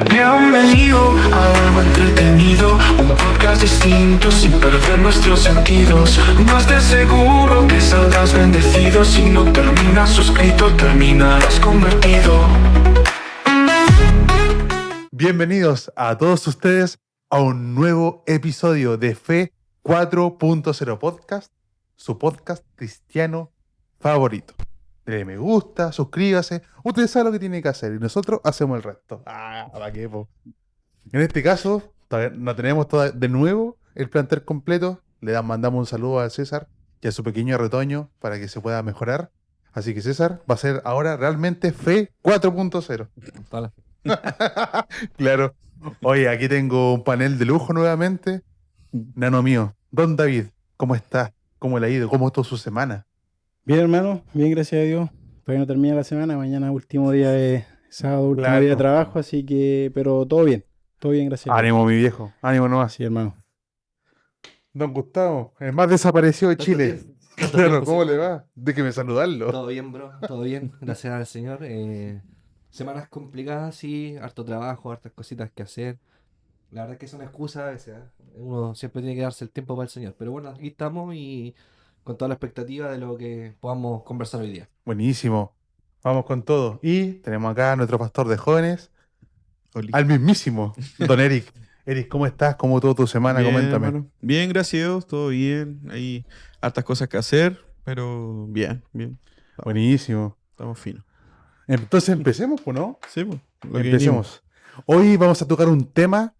Bienvenido a algo entretenido, un podcast distinto sin perder nuestros sentidos. No estés seguro que saldrás bendecido. Si no terminas suscrito, terminarás convertido. Bienvenidos a todos ustedes a un nuevo episodio de Fe 4.0 Podcast, su podcast cristiano favorito. Dele me gusta, suscríbase, usted sabe lo que tiene que hacer y nosotros hacemos el resto. ¿Para qué, po? En este caso, todavía no tenemos de nuevo el plantel completo. Mandamos un saludo a César y a su pequeño retoño para que se pueda mejorar. Así que César va a ser ahora realmente Fe 4.0. Hola. Claro. Oye, aquí tengo un panel de lujo nuevamente. Nano mío, Don David, ¿cómo está? ¿Cómo le ha ido? ¿Cómo estuvo su semana? Bien, hermano, bien, gracias a Dios. Todavía no termina la semana, mañana último día de sábado, último Claro. día de trabajo, así que, pero todo bien, gracias a Dios. Ánimo, mi viejo, ánimo nomás. Sí, hermano. Don Gustavo, el más desaparecido de ¿Tanto Chile. tiempo? ¿Tanto Claro, tiempo, ¿cómo sí? le va? Déjeme saludarlo. Todo bien, bro. Todo bien. Gracias al Señor. Semanas complicadas, sí. Harto trabajo, hartas cositas que hacer. La verdad es que es una excusa a veces, ¿eh? Uno siempre tiene que darse el tiempo para el Señor. Pero bueno, aquí estamos y con toda la expectativa de lo que podamos conversar hoy día. Buenísimo. Vamos con todo. Y tenemos acá a nuestro pastor de jóvenes, Oli. al mismísimo, Don Eric. Eric, ¿cómo estás? ¿Cómo estuvo tu semana? Bien, Coméntame. hermano. Bien, gracias a Dios, todo bien. Hay hartas cosas que hacer, pero bien, bien. Buenísimo. Estamos finos. Entonces empecemos, pues, ¿no? Sí, pues, lo que Empecemos. Hoy vamos a tocar un tema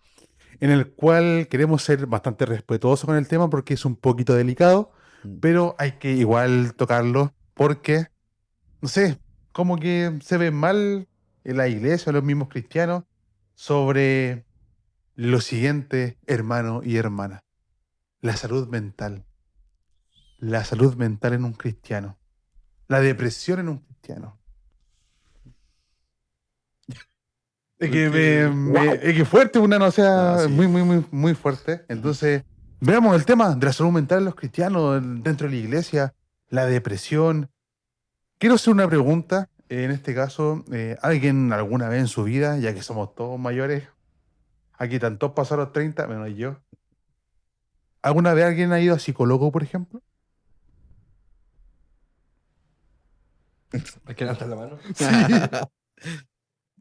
en el cual queremos ser bastante respetuosos con el tema porque es un poquito delicado, venimos. pero hay que igual tocarlo porque, no sé, como que se ve mal en la iglesia, los mismos cristianos, sobre lo siguiente, hermano y hermana. La salud mental. La salud mental en un cristiano. La depresión en un cristiano. Es que, es que fuerte, una no sea Sí. muy fuerte. Entonces, veamos el tema de la salud mental en los cristianos dentro de la iglesia, la depresión. Quiero hacer una pregunta, en este caso, ¿alguien alguna vez en su vida, ya que somos todos mayores, aquí tantos pasaron los 30, menos yo, ¿alguna vez alguien ha ido a psicólogo, por ejemplo? Hay que levantar la mano.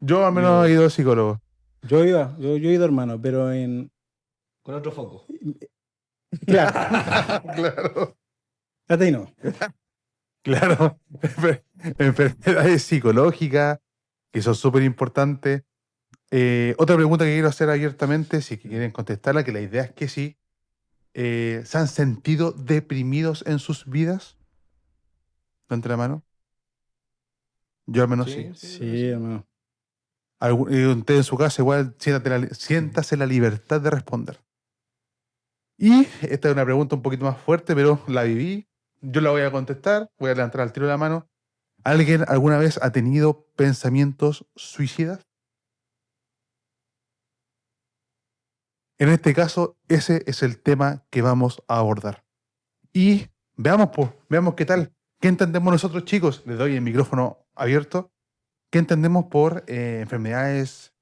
Yo al menos he ido a psicólogo. Yo he ido, hermano, pero en... Con otro foco. Claro, Claro, hasta ahí no. claro. Enfermedades psicológicas, que son súper importantes. Otra pregunta que quiero hacer abiertamente, si quieren contestarla, que la idea es que sí. ¿Se han sentido deprimidos en sus vidas? ¿Levante la mano? Yo al menos sí. Sí, hermano. Usted en su casa igual siéntase la libertad de responder. Y esta es una pregunta un poquito más fuerte, pero la viví. Yo la voy a contestar, voy a levantar al tiro de la mano. ¿Alguien alguna vez ha tenido pensamientos suicidas? En este caso, ese es el tema que vamos a abordar. Y veamos, pues, veamos qué tal. ¿Qué entendemos nosotros, chicos? Les doy el micrófono abierto. ¿Qué entendemos por enfermedades,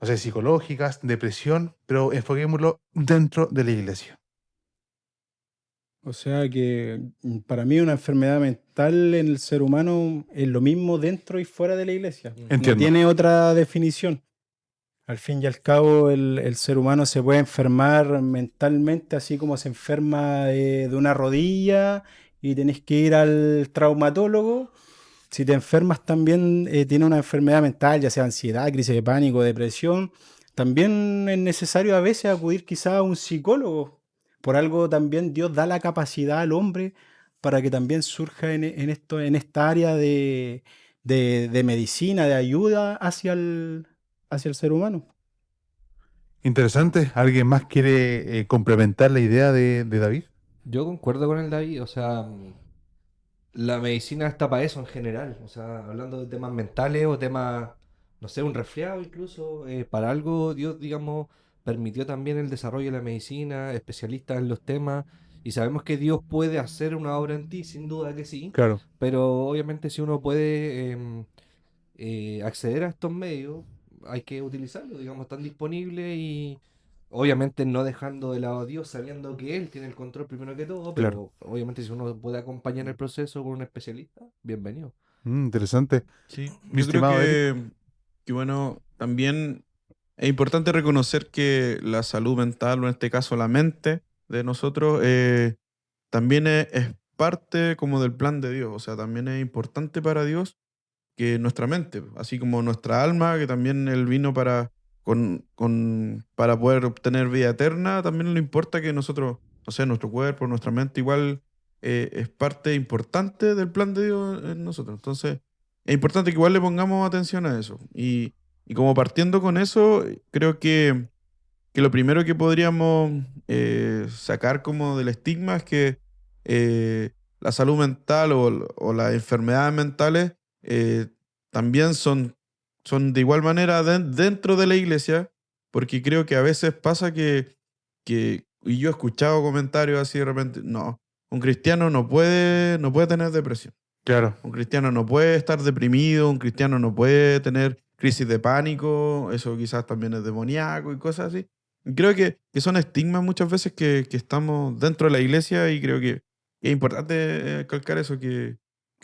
no sé, psicológicas, depresión? Pero enfoquémoslo dentro de la iglesia. O sea que para mí una enfermedad mental en el ser humano es lo mismo dentro y fuera de la iglesia. Entiendo. No tiene otra definición. Al fin y al cabo, el ser humano se puede enfermar mentalmente, así como se enferma de una rodilla y tenés que ir al traumatólogo. Si te enfermas también, tienes una enfermedad mental, ya sea ansiedad, crisis de pánico, depresión, también es necesario a veces acudir quizá a un psicólogo. Por algo también Dios da la capacidad al hombre para que también surja en esta área de medicina, de ayuda hacia el ser humano. Interesante. ¿Alguien más quiere complementar la idea de David? Yo concuerdo con el David, o sea, la medicina está para eso en general, o sea, hablando de temas mentales o temas, no sé, un resfriado incluso, para algo Dios, digamos, permitió también el desarrollo de la medicina, especialistas en los temas, y sabemos que Dios puede hacer una obra en ti, sin duda que sí, Claro. pero obviamente si uno puede acceder a estos medios, hay que utilizarlo, digamos, están disponibles y obviamente no dejando de lado a Dios, sabiendo que Él tiene el control primero que todo, Claro. pero obviamente si uno puede acompañar el proceso con un especialista, bienvenido. Interesante. Sí, Mi yo creo estimado Eric. que bueno, también es importante reconocer que la salud mental, o en este caso la mente de nosotros, también es parte como del plan de Dios. O sea, también es importante para Dios que nuestra mente, así como nuestra alma, que también Él vino para poder obtener vida eterna, también le importa que nosotros, no sé, nuestro cuerpo, nuestra mente igual es parte importante del plan de Dios en nosotros. Entonces, es importante que igual le pongamos atención a eso. Y como partiendo con eso, creo que lo primero que podríamos sacar como del estigma es que la salud mental o las enfermedades mentales eh, también son de igual manera dentro de la iglesia, porque creo que a veces pasa y yo he escuchado comentarios así de repente, no, un cristiano no puede tener depresión. Claro. Un cristiano no puede estar deprimido, un cristiano no puede tener crisis de pánico, eso quizás también es demoníaco y cosas así. Y creo que son estigmas muchas veces que estamos dentro de la iglesia y creo que es importante calcar eso, que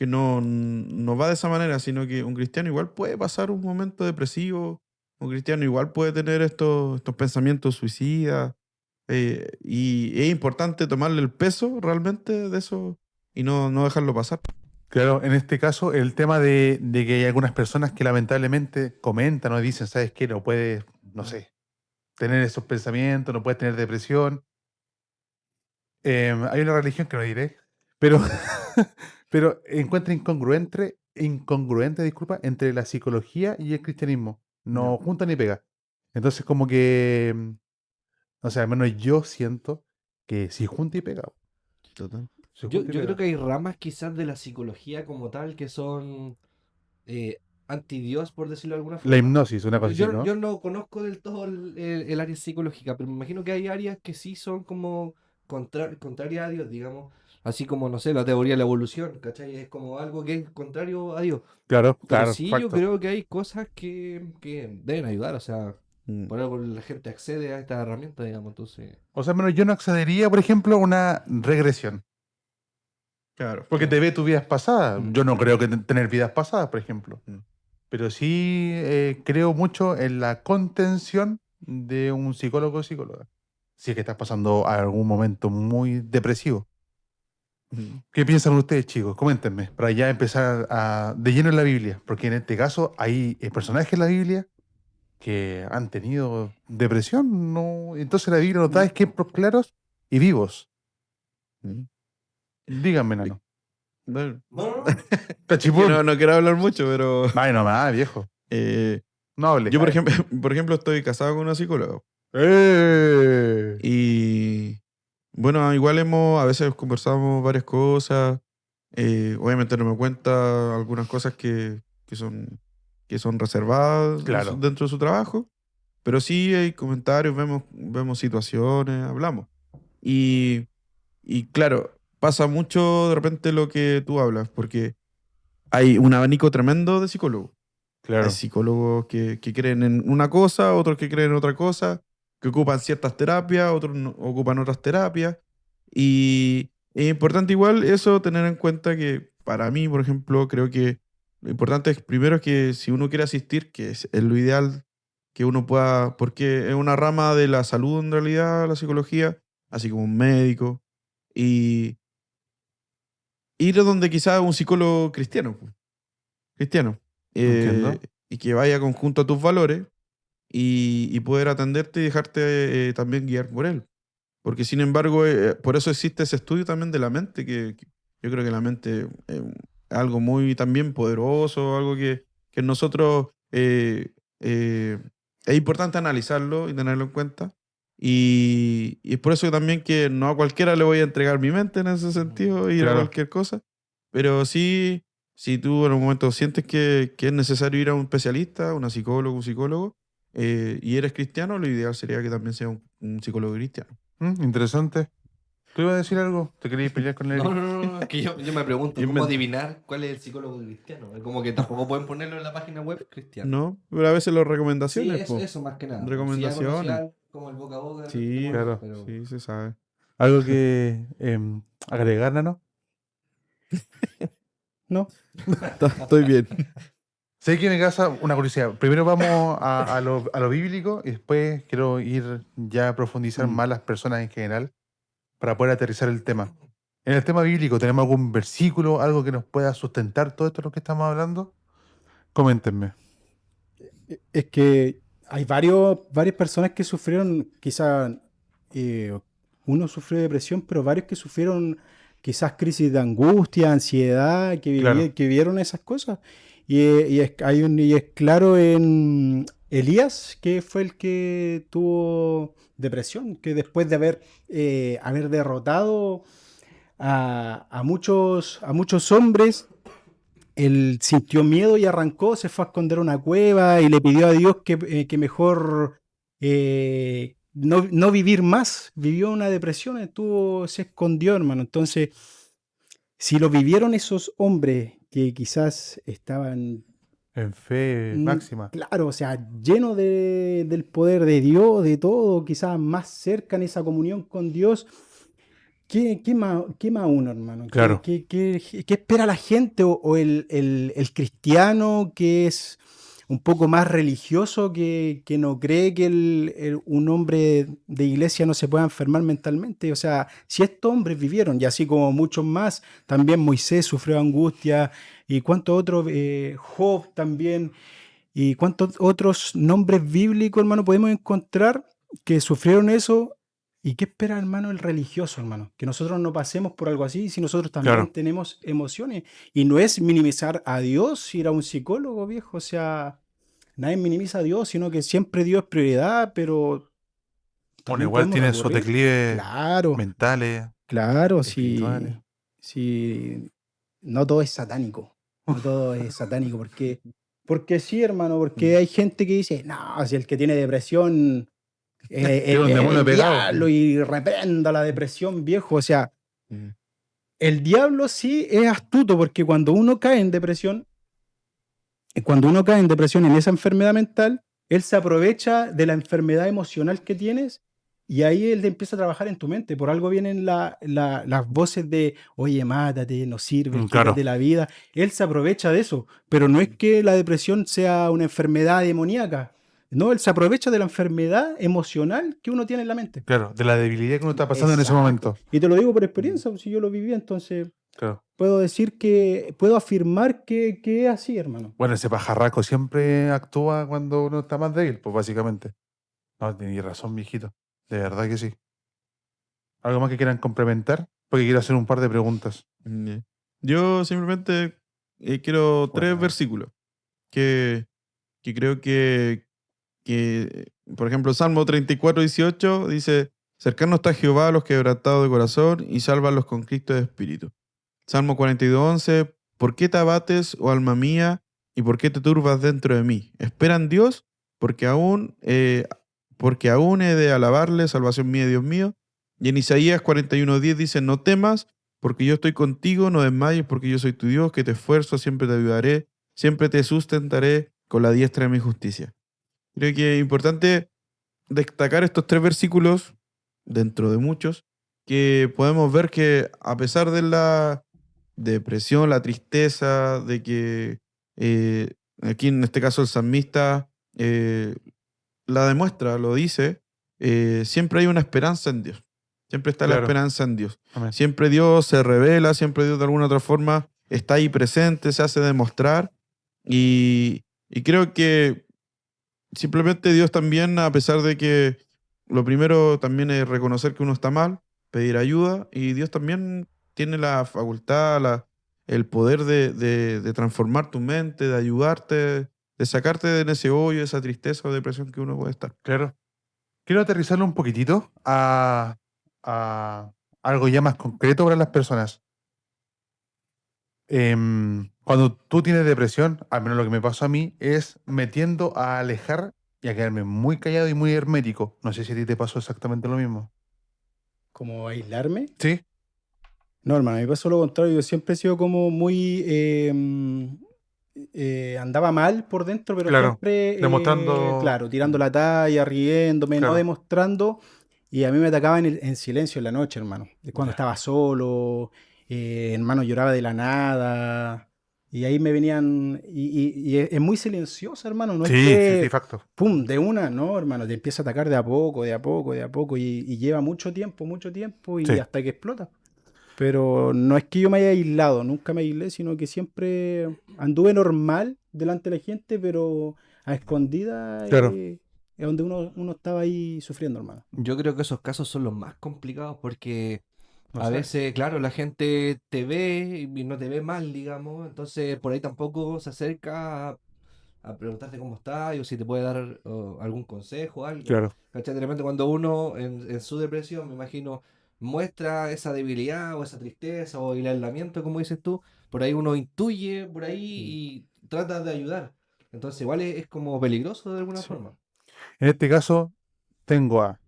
no va de esa manera, sino que un cristiano igual puede pasar un momento depresivo, un cristiano igual puede tener estos pensamientos suicidas, y es importante tomarle el peso realmente de eso y no dejarlo pasar. Claro, en este caso, el tema de que hay algunas personas que lamentablemente comentan o dicen, ¿sabes qué? No puedes, no sé, tener esos pensamientos, no puedes tener depresión. Hay una religión que no diré, pero, pero encuentra incongruente, disculpa, entre la psicología y el cristianismo. Ya. No junta ni pega. Entonces, como que, o sea, al menos yo siento que si junta y pega. Total. Si Yo, junta y yo creo pega. que hay ramas quizás de la psicología como tal que son anti-Dios, por decirlo de alguna La forma. hipnosis, una cosa así, Yo ¿no? no conozco del todo el área psicológica, pero me imagino que hay áreas que sí son como contrarias a Dios, digamos. Así como, no sé, la teoría de la evolución, ¿cachai? Es como algo que es contrario a Dios. Claro, Pero claro, sí yo facto. creo que hay cosas que deben ayudar, o sea, Mm. por algo la gente accede a estas herramientas, digamos, entonces... O sea, al menos yo no accedería, por ejemplo, a una regresión. Claro, Porque te claro. ve tus vidas pasadas. Mm, Yo no creo que tener vidas pasadas, por ejemplo. mm. Pero sí creo mucho en la contención de un psicólogo o psicóloga. Si es que estás pasando algún momento muy depresivo. Mm. ¿Qué piensan ustedes, chicos? Coméntenme, para ya empezar de lleno en la Biblia. Porque en este caso hay personajes en la Biblia que han tenido depresión. ¿No? Entonces la Biblia nos da ejemplos claros y vivos. Mm. Díganme, Y- nano. Bueno, No, no, no. es que Cachipún. no quiero hablar mucho, pero Ay, no más, viejo. eh, No hable. yo, por ejemplo, por ejemplo, estoy casado con una psicóloga. ¡Eh! Y bueno, igual a veces conversamos varias cosas. Obviamente no me cuenta algunas cosas que son reservadas Claro, dentro de su trabajo, pero sí hay comentarios, vemos situaciones, hablamos. Y, y claro, pasa mucho de repente lo que tú hablas, porque hay un abanico tremendo de psicólogos. Hay claro. psicólogos que creen en una cosa, otros que creen en otra cosa, que ocupan ciertas terapias, otros ocupan otras terapias. Y es importante igual eso tener en cuenta que para mí, por ejemplo, creo que lo importante es primero es que si uno quiere asistir, que es lo ideal que uno pueda, porque es una rama de la salud en realidad, la psicología, así como un médico, y ir a donde quizás un psicólogo cristiano, Entiendo. y que vaya conjunto a tus valores y poder atenderte y dejarte también guiar por él. Porque sin embargo, por eso existe ese estudio también de la mente, que yo creo que la mente es algo muy también poderoso, algo que nosotros es importante analizarlo y tenerlo en cuenta. Y es por eso también que no a cualquiera le voy a entregar mi mente en ese sentido, ir a Claro. cualquier cosa. Pero sí, si tú en un momento sientes que es necesario ir a un especialista, una psicóloga, un psicólogo, y eres cristiano, lo ideal sería que también sea un psicólogo cristiano. Interesante. ¿Tú ibas a decir algo? ¿Te querías pelear con él? No, es que yo me pregunto cómo Inventa. adivinar cuál es el psicólogo cristiano. Es como que tampoco pueden ponerlo en la página web cristiano. No, pero a veces las Sí, recomendaciones, eso, po. eso más que nada. Recomendaciones. Si ya conocía como el boca a boca. Sí, claro. Pero... sí, se sabe. ¿Algo que agregar, Nano? No, Estoy bien. Sé que me causa una curiosidad. Primero vamos a lo bíblico y después quiero ir ya a profundizar más las personas en general para poder aterrizar el tema. En el tema bíblico, ¿tenemos algún versículo, algo que nos pueda sustentar todo esto de lo que estamos hablando? Coméntenme. es que hay varias personas que sufrieron, quizás uno sufrió depresión, pero varios que sufrieron quizás crisis de angustia, ansiedad, Claro. que vivieron esas cosas. Y es claro en Elías, que fue el que tuvo depresión, que después de haber derrotado a muchos hombres, él sintió miedo y arrancó, se fue a esconder a una cueva y le pidió a Dios que mejor no vivir más. Vivió una depresión, se escondió, hermano. Entonces, si lo vivieron esos hombres que quizás estaban, En fe máxima. claro, o sea, llenos del poder de Dios, de todo, quizás más cerca en esa comunión con Dios. ¿Qué más uno, hermano? Claro. ¿Qué espera la gente o el cristiano que es un poco más religioso, que no cree que un hombre de iglesia no se pueda enfermar mentalmente? O sea, si estos hombres vivieron, y así como muchos más, también Moisés sufrió angustia, y cuántos otros, Job también, y cuántos otros nombres bíblicos, hermano, podemos encontrar que sufrieron eso. ¿Y qué espera, hermano, el religioso, hermano? Que nosotros no pasemos por algo así si nosotros también Claro. tenemos emociones. Y no es minimizar a Dios, ir a un psicólogo, viejo. O sea, nadie minimiza a Dios, sino que siempre Dios es prioridad, pero Bueno, también igual podemos tiene sus recurrir. declives Claro, mentales, claro, espirituales. si no todo es satánico. No todo es satánico, porque sí, hermano, porque hay gente que dice, no, si el que tiene depresión Tiene un demonio el pegado. diablo y reprenda la depresión, viejo. O sea, Mm. el diablo sí es astuto, porque cuando uno cae en depresión, en esa enfermedad mental, él se aprovecha de la enfermedad emocional que tienes y ahí él empieza a trabajar en tu mente. Por algo vienen las voces de, oye, mátate, no sirves, Claro. quítate la vida. Él se aprovecha de eso, pero no es que la depresión sea una enfermedad demoníaca. No, él se aprovecha de la enfermedad emocional que uno tiene en la mente. Claro, de la debilidad que uno está pasando en ese Exacto. momento. Y te lo digo por experiencia, si yo lo viví, entonces Claro. puedo afirmar que es así, hermano. Bueno, ese pajarraco siempre actúa cuando uno está más débil, pues básicamente. No, tenías razón, viejito. De verdad que sí. ¿Algo más que quieran complementar? Porque quiero hacer un par de preguntas. Ya. Yo simplemente quiero tres Bueno. versículos que creo que, por ejemplo, Salmo 34:18 dice, cercano está Jehová a los quebrantados de corazón y salva a los conquistos de espíritu. Salmo 42:11, ¿por qué te abates, oh alma mía, y por qué te turbas dentro de mí? Espera en Dios, porque aún he de alabarle, salvación mía, Dios mío. Y en Isaías 41:10 dice, no temas, porque yo estoy contigo, no desmayes, porque yo soy tu Dios, que te esfuerzo, siempre te ayudaré, siempre te sustentaré con la diestra de mi justicia. Creo que es importante destacar estos tres versículos, dentro de muchos, que podemos ver que a pesar de la depresión, la tristeza, de que aquí en este caso el salmista la demuestra, lo dice, siempre hay una esperanza en Dios. Siempre está la Claro. esperanza en Dios. Amén. Siempre Dios se revela, siempre Dios de alguna otra forma está ahí presente, se hace demostrar. Y creo que simplemente Dios también, a pesar de que lo primero también es reconocer que uno está mal, pedir ayuda, y Dios también tiene la facultad, el poder de transformar tu mente, de ayudarte, de sacarte de ese hoyo, esa tristeza o depresión que uno puede estar. Claro. Quiero aterrizarlo un poquitito a algo ya más concreto para las personas. Cuando tú tienes depresión, al menos lo que me pasó a mí, es me tiendo a alejar y a quedarme muy callado y muy hermético. No sé si a ti te pasó exactamente lo mismo. como aislarme. Sí, No, hermano, a mí me pasó lo contrario. Yo siempre he sido como muy... andaba mal por dentro, pero Claro, siempre, demostrando. claro, tirando la talla, riéndome, no Claro. demostrando. Y a mí me atacaban en silencio en la noche, hermano. Cuando Ya. estaba solo, hermano, lloraba de la nada. Y ahí me venían... Y es muy silenciosa, hermano. No es Sí, sí, que... facto. ¡Pum! De una, no, hermano. Te empieza a atacar de a poco, de a poco, de a poco. Y lleva mucho tiempo y Sí. hasta que explota. Pero no es que yo me haya aislado, nunca me aislé, sino que siempre anduve normal delante de la gente, pero a escondidas Claro. es donde uno estaba ahí sufriendo, hermano. Yo creo que esos casos son los más complicados porque No a sé. veces, claro, la gente te ve y no te ve mal, digamos, entonces por ahí tampoco se acerca a preguntarte cómo estás o si te puede dar algún consejo o algo. Claro. ¿Cachai? De repente cuando uno en su depresión, me imagino, muestra esa debilidad o esa tristeza o el aislamiento, como dices tú, por ahí uno intuye por ahí y trata de ayudar. Entonces igual es como peligroso de alguna Sí. forma. En este caso, tengo a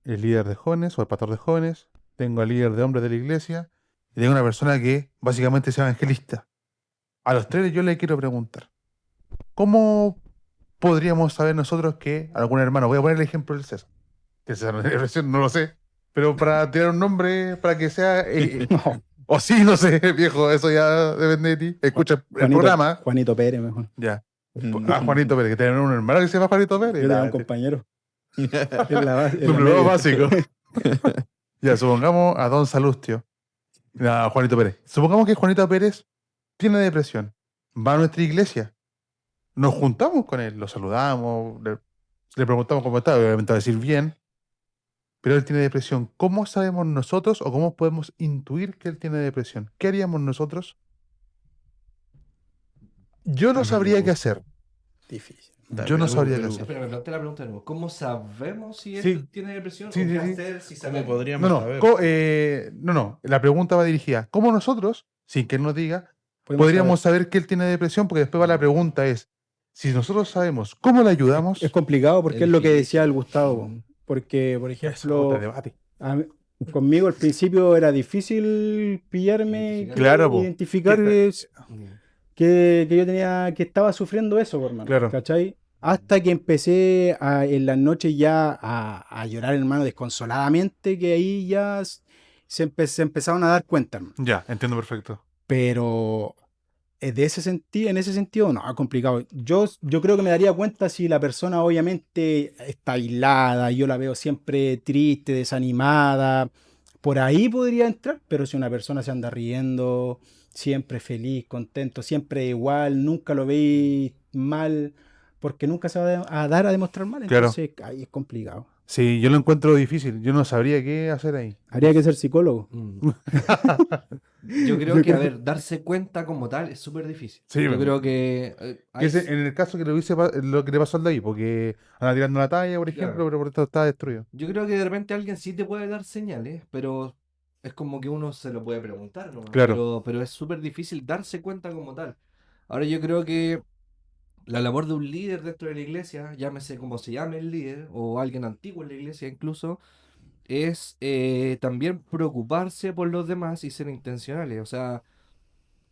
el líder de jóvenes o el pastor de jóvenes, tengo al líder de hombres de la iglesia y tengo una persona que básicamente es evangelista. A los tres yo le quiero preguntar, ¿cómo podríamos saber nosotros que algún hermano, voy a poner el ejemplo del César, que el César no tiene depresión, no lo sé, pero para tirar un nombre, para que sea, o sí, no sé, viejo, eso ya depende de ti, escucha el programa, Juanito Pérez, mejor. ya, a Juanito Pérez, que tiene un hermano que se llama Juanito Pérez. Yo tenía Ah, un compañero. En la base, en la número media. básico. Ya, supongamos a Don Salustio, a Juanito Pérez. Supongamos que Juanito Pérez tiene depresión. Va a nuestra iglesia. Nos juntamos con él, lo saludamos, le preguntamos cómo está, obviamente va a decir bien, pero él tiene depresión. ¿Cómo sabemos nosotros o cómo podemos intuir que él tiene depresión? ¿Qué haríamos nosotros? Yo no sabría qué hacer. Difícil. Yo no sabría qué pero- hacer. Espera, me planteé la pregunta de nuevo. ¿Cómo sabemos si él Sí. tiene depresión Sí, o sí, qué sí. hacer si ¿Cómo sabemos? podríamos No, saber? no. La pregunta va dirigida. ¿Cómo nosotros, sin que él nos diga, Podemos podríamos saber que él tiene depresión? Porque después va la pregunta es, si nosotros sabemos cómo le ayudamos, Es complicado porque Es es lo que difícil. decía el Gustavo. Porque, por eso es ejemplo, otro debate. a mí- conmigo al principio era difícil pillarme, Identificar. Claro, po. identificar que yo tenía, que estaba sufriendo eso, por hermano. Claro. ¿Cachai? Hasta que empecé en las noches ya a llorar, hermano, desconsoladamente, que ahí ya se empezaron a dar cuenta, hermano. Ya, entiendo perfecto. Pero en ese sentido, no, es complicado. Yo creo que me daría cuenta si la persona obviamente está aislada, yo la veo siempre triste, desanimada. Por ahí podría entrar, pero si una persona se anda riendo, siempre feliz, contento, siempre igual, nunca lo veis mal, porque nunca se va a dar a demostrar mal, Claro. entonces ahí es complicado. Sí, yo lo encuentro difícil. Yo no sabría qué hacer ahí. Habría que ser psicólogo. Yo creo que, a ver, darse cuenta como tal es súper difícil. Sí, Yo me- creo que Que es en el caso que lo que le pasó al David, porque anda tirando la talla, por ejemplo, Claro. pero por esto está destruido. yo creo que de repente alguien sí te puede dar señales, pero es como que uno se lo puede preguntar, ¿no? Claro. Pero es súper difícil darse cuenta como tal. Ahora yo creo que la labor de un líder dentro de la iglesia, llámese como se llame el líder, o alguien antiguo en la iglesia incluso, es también preocuparse por los demás y ser intencionales. O sea,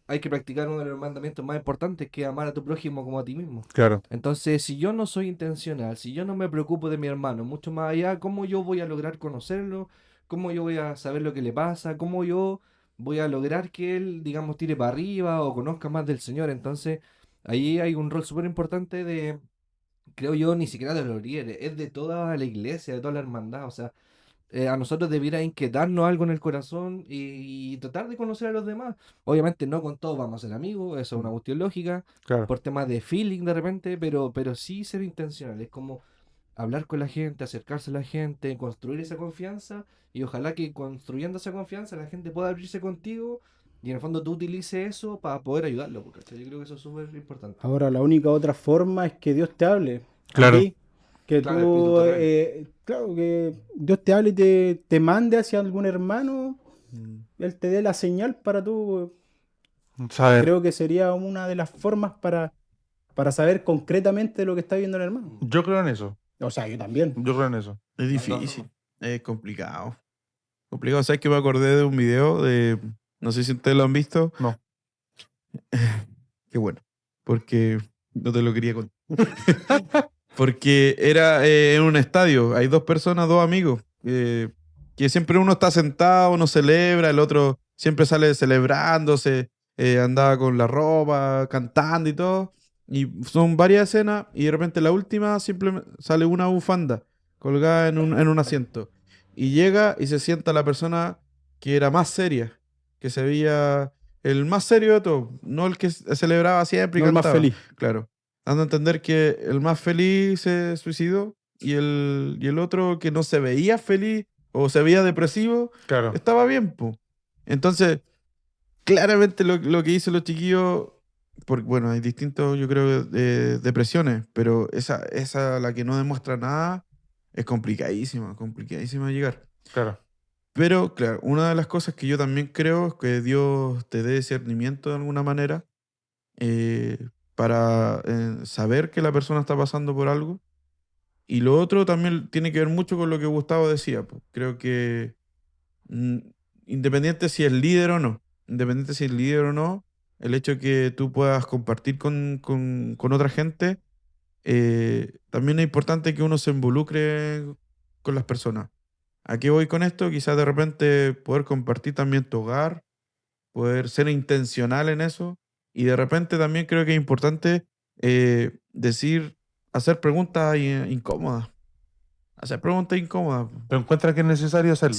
hay que practicar uno de los mandamientos más importantes, que es amar a tu prójimo como a ti mismo. Claro. Entonces, si yo no soy intencional, si yo no me preocupo de mi hermano, mucho más allá, ¿cómo yo voy a lograr conocerlo? ¿Cómo yo voy a saber lo que le pasa? ¿Cómo yo voy a lograr que él, digamos, tire para arriba o conozca más del Señor? Entonces, ahí hay un rol súper importante de, creo yo, ni siquiera de los líderes, es de toda la iglesia, de toda la hermandad. O sea, a nosotros debiera inquietarnos algo en el corazón y tratar de conocer a los demás. Obviamente no con todos vamos a ser amigos, eso es una cuestión lógica, Claro. por temas de feeling de repente, pero sí ser intencional. Es como hablar con la gente, acercarse a la gente, construir esa confianza y ojalá que construyendo esa confianza la gente pueda abrirse contigo y en el fondo tú utilices eso para poder ayudarlo. ¿Cachai? Yo creo que eso es súper importante. Ahora, la única otra forma es que Dios te hable. a Claro. ti, que Claro, tú, espíritu terrenal. claro, que Dios te hable y te mande hacia algún hermano, Él te dé la señal para tú. Saber. Creo que sería una de las formas para saber concretamente lo que está viendo el hermano. Yo creo en eso. O sea, yo también. Yo creo en eso. Es difícil, es complicado. Complicado. ¿Sabes que me acordé de un video de... No sé si ustedes lo han visto. No. Qué bueno. Porque no te lo quería contar. Porque era en un estadio. Hay dos personas, dos amigos. Que siempre uno está sentado, uno celebra, el otro siempre sale celebrándose, andaba con la ropa, cantando y todo. Y son varias escenas y de repente la última simplemente sale una bufanda colgada en un asiento. Y llega y se sienta la persona que era más seria, que se veía el más serio de todos, no el que celebraba siempre y No el más cantaba. feliz. Claro, dando a entender que el más feliz se suicidó y el otro que no se veía feliz o se veía depresivo, Claro. estaba bien, po. Entonces, claramente lo que dicen los chiquillos, porque bueno, hay distintos, yo creo, depresiones, pero esa, la que no demuestra nada, es complicadísima de llegar. Claro. Pero, claro, una de las cosas que yo también creo es que Dios te dé discernimiento de alguna manera para saber que la persona está pasando por algo. Y lo otro también tiene que ver mucho con lo que Gustavo decía. Pues. Creo que mm, independiente si es líder o no, el hecho de que tú puedas compartir con otra gente, también es importante que uno se involucre con las personas. ¿A qué voy con esto? Quizás de repente poder compartir también tu hogar, poder ser intencional en eso. Y de repente también creo que es importante hacer preguntas incómodas. Hacer preguntas incómodas. ¿Pero encuentras que es necesario hacerlo?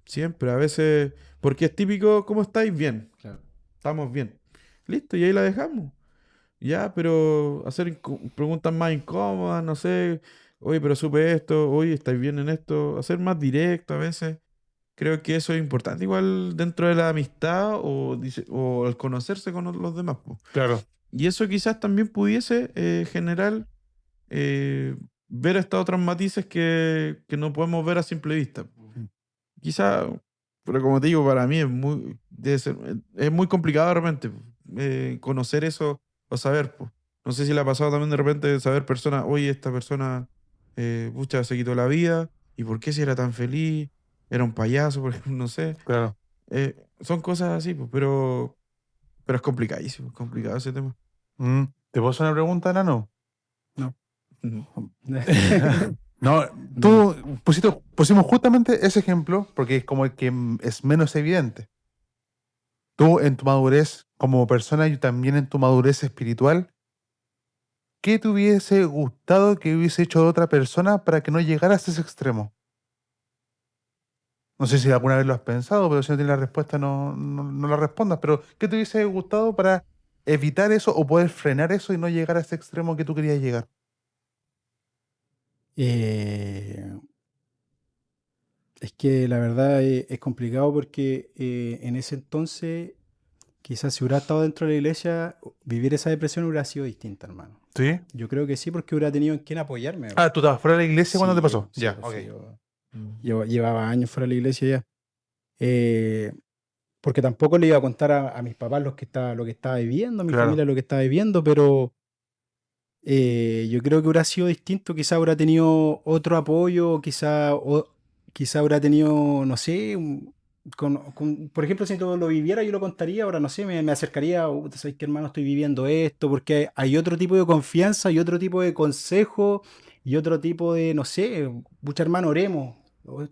Siempre. A veces, porque es típico, ¿cómo estáis? Bien. Claro. Estamos bien. Listo, y ahí la dejamos. Ya, pero hacer preguntas más incómodas, no sé. Oye, pero supe esto. Oye, ¿estáis bien en esto? Hacer más directo a veces. Creo que eso es importante igual dentro de la amistad o al conocerse con los demás. Po. Claro. Y eso quizás también pudiese generar ver estos otros matices que no podemos ver a simple vista. Quizás, pero como te digo, para mí es muy complicado de repente conocer eso o saber. Po. No sé si le ha pasado también de repente saber personas, oye, esta persona pucha, se quitó la vida, ¿y por qué si era tan feliz? Era un payaso, por ejemplo, no sé. Claro. Son cosas así, pues, pero es complicadísimo, es complicado ese tema. ¿Te puedo hacer una pregunta, Nano? Ujú. No, tú pusimos justamente ese ejemplo porque es como el que es menos evidente. Tú en tu madurez como persona y también en tu madurez espiritual, ¿qué te hubiese gustado que hubiese hecho otra persona para que no llegaras a ese extremo? No sé si alguna vez lo has pensado, pero si no tienes la respuesta no la respondas. Pero ¿qué te hubiese gustado para evitar eso o poder frenar eso y no llegar a ese extremo que tú querías llegar? Es que la verdad es complicado porque en ese entonces, quizás si hubiera estado dentro de la iglesia, vivir esa depresión hubiera sido distinta, hermano. ¿Sí? Yo creo que sí, porque hubiera tenido en quién apoyarme. Ah, tú estabas fuera de la iglesia cuando te pasó. Sí, Ya, pues, ok. sí, llevaba años fuera de la iglesia ya. Porque tampoco le iba a contar a mis papás lo que estaba viviendo, a mi Claro. familia lo que estaba viviendo, pero yo creo que hubiera sido distinto, quizá hubiera tenido otro apoyo, quizá hubiera tenido, no sé, por ejemplo, si todo lo viviera, yo lo contaría, ahora no sé, me acercaría, ¿sabes qué, hermano? Estoy viviendo esto, porque hay otro tipo de confianza y otro tipo de consejo y otro tipo de, no sé, pucha, hermano, oremos.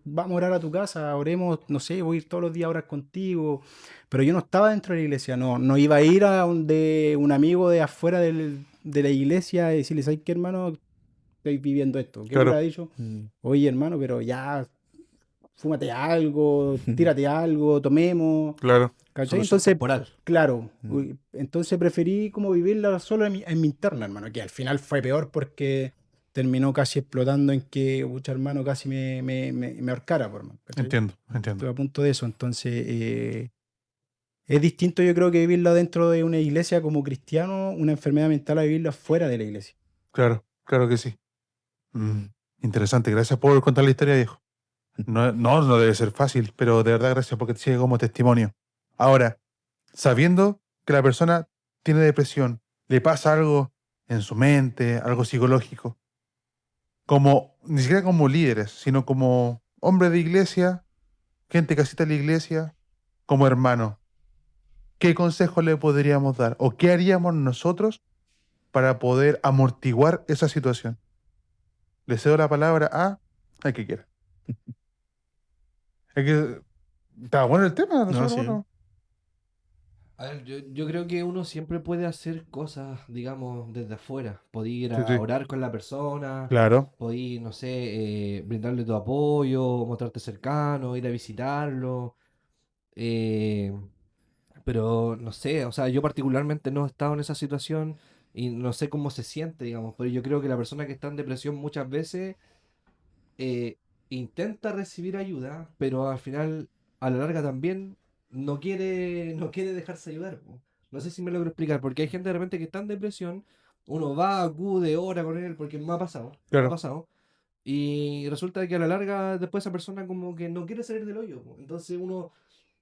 Vamos a orar a tu casa, oremos, no sé, voy a ir todos los días a orar contigo. Pero yo no estaba dentro de la iglesia, no iba a ir a donde un amigo de afuera de la iglesia y decirle, ¿sabes qué, hermano? Estoy viviendo esto. ¿Qué Claro. hubiera dicho? Oye, hermano, pero ya, fúmate algo, tírate algo, tomemos. Claro. ¿Cachai? Solución Entonces, temporal. claro, entonces preferí como vivirla solo en mi interna, hermano, que al final fue peor porque terminó casi explotando en que, pucha, hermano, casi me ahorcara, por hermano. ¿Cachai? Entiendo. Estuve a punto de eso, entonces es distinto yo creo que vivirla dentro de una iglesia como cristiano, una enfermedad mental, a vivirla fuera de la iglesia. Claro que sí. Interesante. Gracias por contar la historia, viejo. No debe ser fácil, pero de verdad gracias porque te sigue como testimonio. Ahora, sabiendo que la persona tiene depresión, le pasa algo en su mente, algo psicológico, ni siquiera como líderes, sino como hombres de iglesia, gente que asiste a la iglesia, como hermano, ¿qué consejo le podríamos dar? ¿O qué haríamos nosotros para poder amortiguar esa situación? Le cedo la palabra a el que quiera. Es que está bueno el tema, No, súper sí. bueno. A ver, yo creo que uno siempre puede hacer cosas, digamos, desde afuera. Podés ir Sí, a sí. orar con la persona, Claro, podés, no sé, brindarle tu apoyo, mostrarte cercano, ir a visitarlo. eh, pero no sé, o sea, yo particularmente no he estado en esa situación y no sé cómo se siente, digamos. Pero yo creo que la persona que está en depresión muchas veces eh, intenta recibir ayuda, pero al final, a la larga también no quiere dejarse ayudar, po. No sé si me logro explicar, porque hay gente de repente que está en depresión, uno va, acude, ora con él, porque me ha claro. pasado, y resulta que a la larga después esa persona como que no quiere salir del hoyo, po. Entonces uno,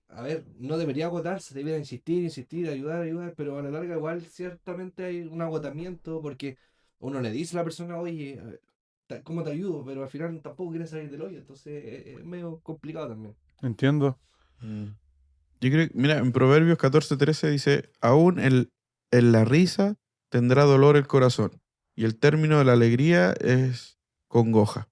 a ver, no debería agotarse, debería insistir, insistir, ayudar, ayudar, pero a la larga igual ciertamente hay un agotamiento porque uno le dice a la persona, oye, ¿cómo te ayudo? Pero al final tampoco quiere salir del hoyo, entonces es medio complicado también. Entiendo. Mm. Yo creo que, mira, en Proverbios 14:13 dice, aún en la risa tendrá dolor el corazón, y el término de la alegría es congoja.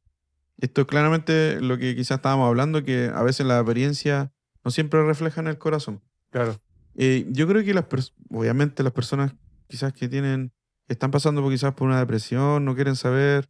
Esto es claramente lo que quizás estábamos hablando, que a veces la apariencia no siempre refleja en el corazón. Claro. Yo creo que obviamente las personas quizás que están pasando quizás por una depresión, no quieren saber,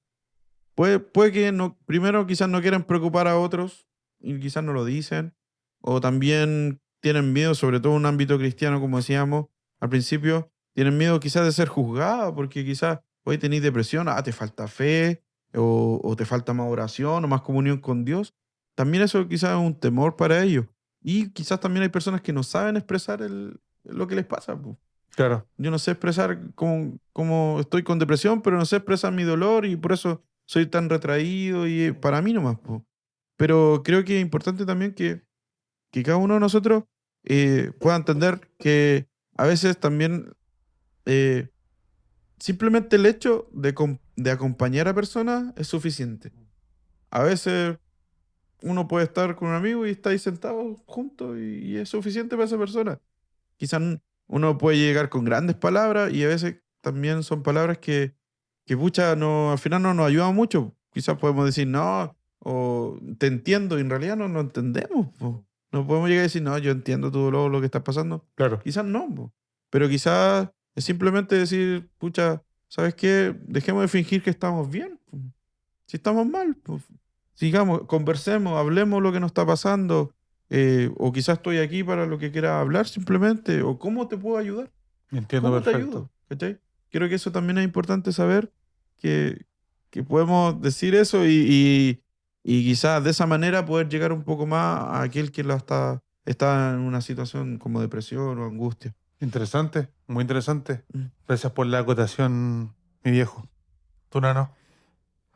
puede que no, primero quizás no quieran preocupar a otros y quizás no lo dicen, o también tienen miedo, sobre todo en un ámbito cristiano, como decíamos al principio, tienen miedo quizás de ser juzgados, porque quizás hoy tenéis depresión, te falta fe, o te falta más oración, o más comunión con Dios. También eso quizás es un temor para ellos. Y quizás también hay personas que no saben expresar lo que les pasa, po. Claro. Yo no sé expresar cómo estoy con depresión, pero no sé expresar mi dolor y por eso soy tan retraído y para mí nomás, po. Pero creo que es importante también que cada uno de nosotros pueda entender que a veces también eh, simplemente el hecho de acompañar a personas es suficiente. A veces uno puede estar con un amigo y está ahí sentado juntos y es suficiente para esa persona. Quizás uno puede llegar con grandes palabras y a veces también son palabras que pucha, no, al final no nos ayudan mucho. Quizás podemos decir no, o te entiendo, y en realidad no entendemos, po. No podemos llegar a decir, no, yo entiendo tu dolor, lo que está pasando. Claro. Quizás no, po. Pero quizás es simplemente decir, pucha, ¿sabes qué? Dejemos de fingir que estamos bien, po. Si estamos mal, pues sigamos, conversemos, hablemos lo que nos está pasando, o quizás estoy aquí para lo que quiera hablar simplemente, o cómo te puedo ayudar, Entiendo cómo te perfecto. ayudo, ¿cachai? Creo que eso también es importante saber que, que podemos decir eso y quizás de esa manera poder llegar un poco más a aquel que está en una situación como depresión o angustia. Interesante, muy interesante. Mm. Gracias por la acotación, mi viejo. ¿Tú, Nano?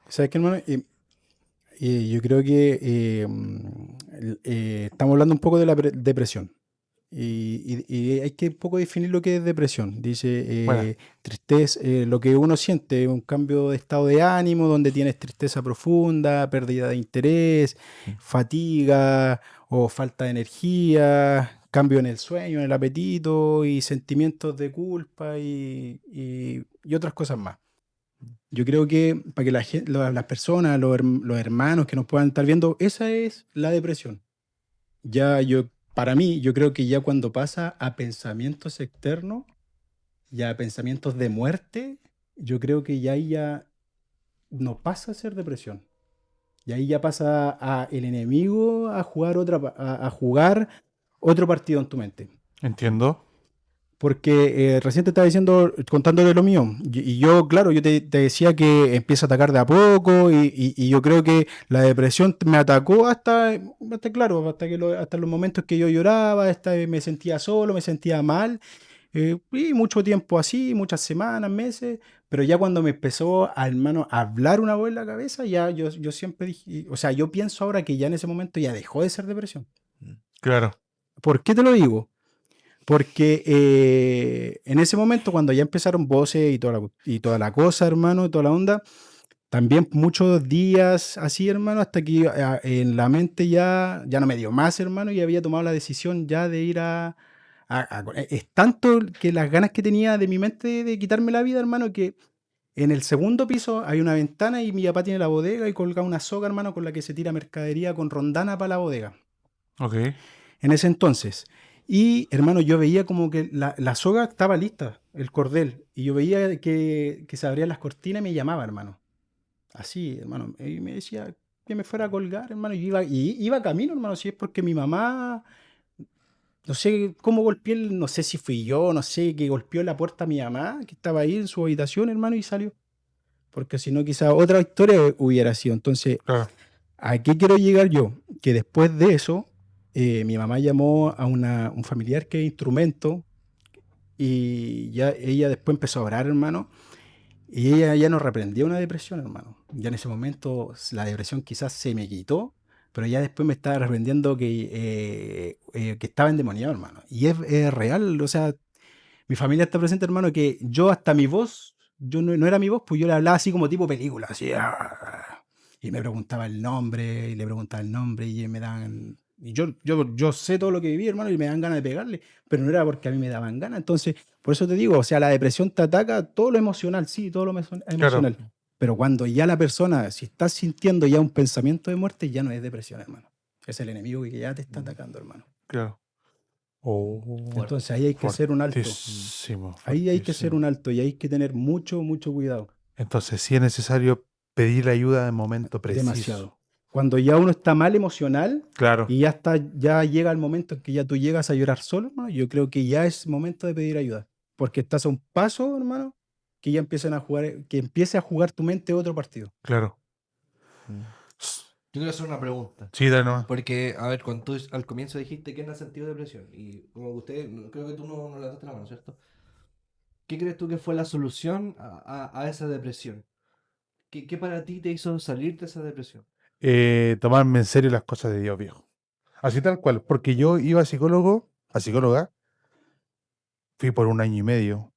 ¿Sabes qué, hermano? Yo creo que estamos hablando un poco de la depresión. Y hay que un poco definir lo que es depresión. Dice Bueno, tristeza, lo que uno siente, un cambio de estado de ánimo donde tienes tristeza profunda, pérdida de interés, fatiga o falta de energía, cambio en el sueño, en el apetito y sentimientos de culpa y otras cosas más. Yo creo que para que las personas, los hermanos que nos puedan estar viendo, esa es la depresión. Para mí, yo creo que ya cuando pasa a pensamientos externos, ya a pensamientos de muerte, yo creo que ya ahí ya no pasa a ser depresión. Y ahí ya pasa a el enemigo a jugar a jugar otro partido en tu mente. entiendo. Porque recién te estaba diciendo, contándole lo mío, y yo, claro, yo te decía que empieza a atacar de a poco, y yo creo que la depresión me atacó claro, hasta los momentos que yo lloraba, me sentía solo, me sentía mal, y mucho tiempo así, muchas semanas, meses, pero ya cuando me empezó, hermano, a hablar una voz en la cabeza, ya yo siempre dije, o sea, yo pienso ahora que ya en ese momento ya dejó de ser depresión. Claro. ¿Por qué te lo digo? Porque en ese momento, cuando ya empezaron voces y toda la cosa, hermano, toda la onda, también muchos días así, hermano, hasta que en la mente ya no me dio más, hermano, y había tomado la decisión ya de ir es tanto que las ganas que tenía de mi mente de quitarme la vida, hermano, que en el segundo piso hay una ventana y mi papá tiene la bodega y colga una soga, hermano, con la que se tira mercadería con rondana para la bodega. Ok. En ese entonces. Y, hermano, yo veía como que la soga estaba lista, el cordel, y yo veía que se abrían las cortinas y me llamaba, hermano. Así, hermano. Y me decía que me fuera a colgar, hermano. Y iba camino, hermano. Si es porque mi mamá, no sé cómo golpeé, no sé si fui yo, no sé, que golpeó la puerta a mi mamá, que estaba ahí en su habitación, hermano, y salió. Porque si no, quizá otra historia hubiera sido. Entonces, Claro. ¿a qué quiero llegar yo? Que después de eso, mi mamá llamó a un familiar que es instrumento y ya ella después empezó a orar, hermano, y ella ya no reprendía una depresión, hermano. Ya en ese momento la depresión quizás se me quitó, pero ya después me estaba reprendiendo que estaba endemoniado, hermano. Y es real, o sea, mi familia está presente, hermano, que yo hasta mi voz, yo no era mi voz, pues yo le hablaba así como tipo película, así. Y me preguntaba el nombre, y le preguntaba el nombre, y me daban. Y yo sé todo lo que viví, hermano, y me dan ganas de pegarle, pero no era porque a mí me daban ganas. Entonces, por eso te digo, o sea, la depresión te ataca todo lo emocional, sí, todo lo emocional. Pero cuando ya la persona, si estás sintiendo ya un pensamiento de muerte, ya no es depresión, hermano. Es el enemigo que ya te está atacando, hermano. Claro. Oh, Entonces ahí hay que hacer un alto. fuertísimo, Ahí hay que hacer fuertísimo. un alto y hay que tener mucho, mucho cuidado. Entonces, sí es necesario pedir ayuda en el momento preciso. Demasiado. Cuando ya uno está mal emocional Claro. y ya llega el momento en que ya tú llegas a llorar solo, hermano, yo creo que ya es momento de pedir ayuda. Porque estás a un paso, hermano, que ya que empiece a jugar tu mente otro partido. Claro. Yo quiero hacer una pregunta. Sí, dale nomás. Porque, a ver, cuando tú al comienzo dijiste que no has sentido depresión, y como usted, creo que tú no le daste la mano, ¿cierto? ¿Qué crees tú que fue la solución a esa depresión? ¿Qué para ti te hizo salir de esa depresión? Tomarme en serio las cosas de Dios, viejo. Así tal cual. Porque yo iba a psicóloga, fui por 1 año y medio.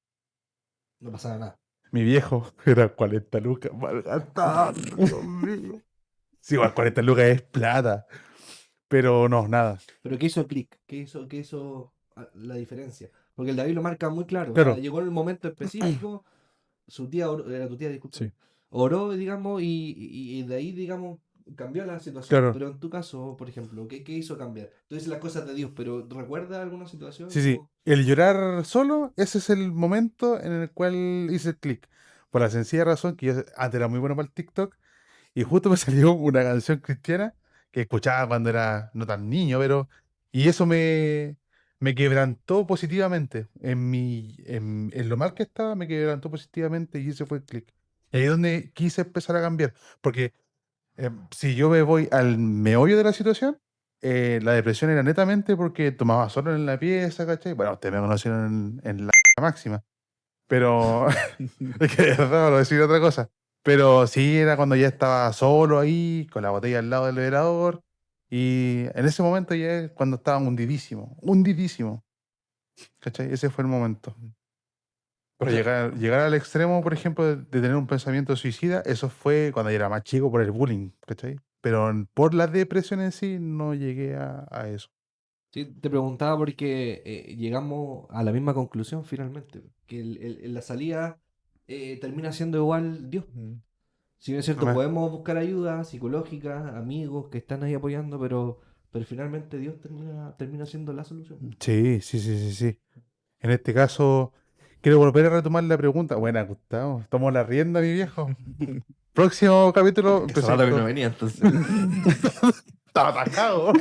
No pasaba nada. Mi viejo era 40 lucas. Malgastado, Dios mío. Sí, igual 40 lucas es plata. Pero no, nada. Pero ¿qué hizo clic? ¿Qué hizo la diferencia? Porque el David lo marca muy claro. O Claro. sea, llegó en el momento específico, su tía, era tu tía, disculpa, Sí. oró, digamos, y de ahí, digamos, cambió la situación. Claro. Pero en tu caso, por ejemplo, ¿qué hizo cambiar? Tú dices las cosas de Dios, pero ¿recuerdas alguna situación? Sí, sí. El llorar solo, ese es el momento en el cual hice el clic. Por la sencilla razón que yo antes era muy bueno para el TikTok y justo me salió una canción cristiana que escuchaba cuando era no tan niño, y eso me quebrantó positivamente. En lo mal que estaba, me quebrantó positivamente y ese fue el clic. Y ahí es donde quise empezar a cambiar. Porque si yo me voy al meollo de la situación, la depresión era netamente porque tomaba solo en la pieza, ¿cachai? Bueno, ustedes me conocieron en la máxima, pero es que de verdad no decir otra cosa. Pero sí, era cuando ya estaba solo ahí, con la botella al lado del velador, y en ese momento ya es cuando estaba hundidísimo, ¿cachai? Ese fue el momento. Pero O sea, llegar al extremo, por ejemplo, de tener un pensamiento suicida, eso fue cuando yo era más chico por el bullying, ¿cachai? Pero por la depresión en sí no llegué a eso. sí, te preguntaba porque llegamos a la misma conclusión finalmente, que la salida termina siendo igual Dios. Si bien es cierto, Amén. podemos buscar ayuda psicológica, amigos que están ahí apoyando, pero finalmente Dios termina siendo la solución. Sí, sí, sí, sí, sí. En este caso, quiero volver a retomar la pregunta. Buena, Gustavo. Tomo la rienda, mi viejo. Próximo capítulo. Que hace rato que no venía, entonces. Estaba atascado.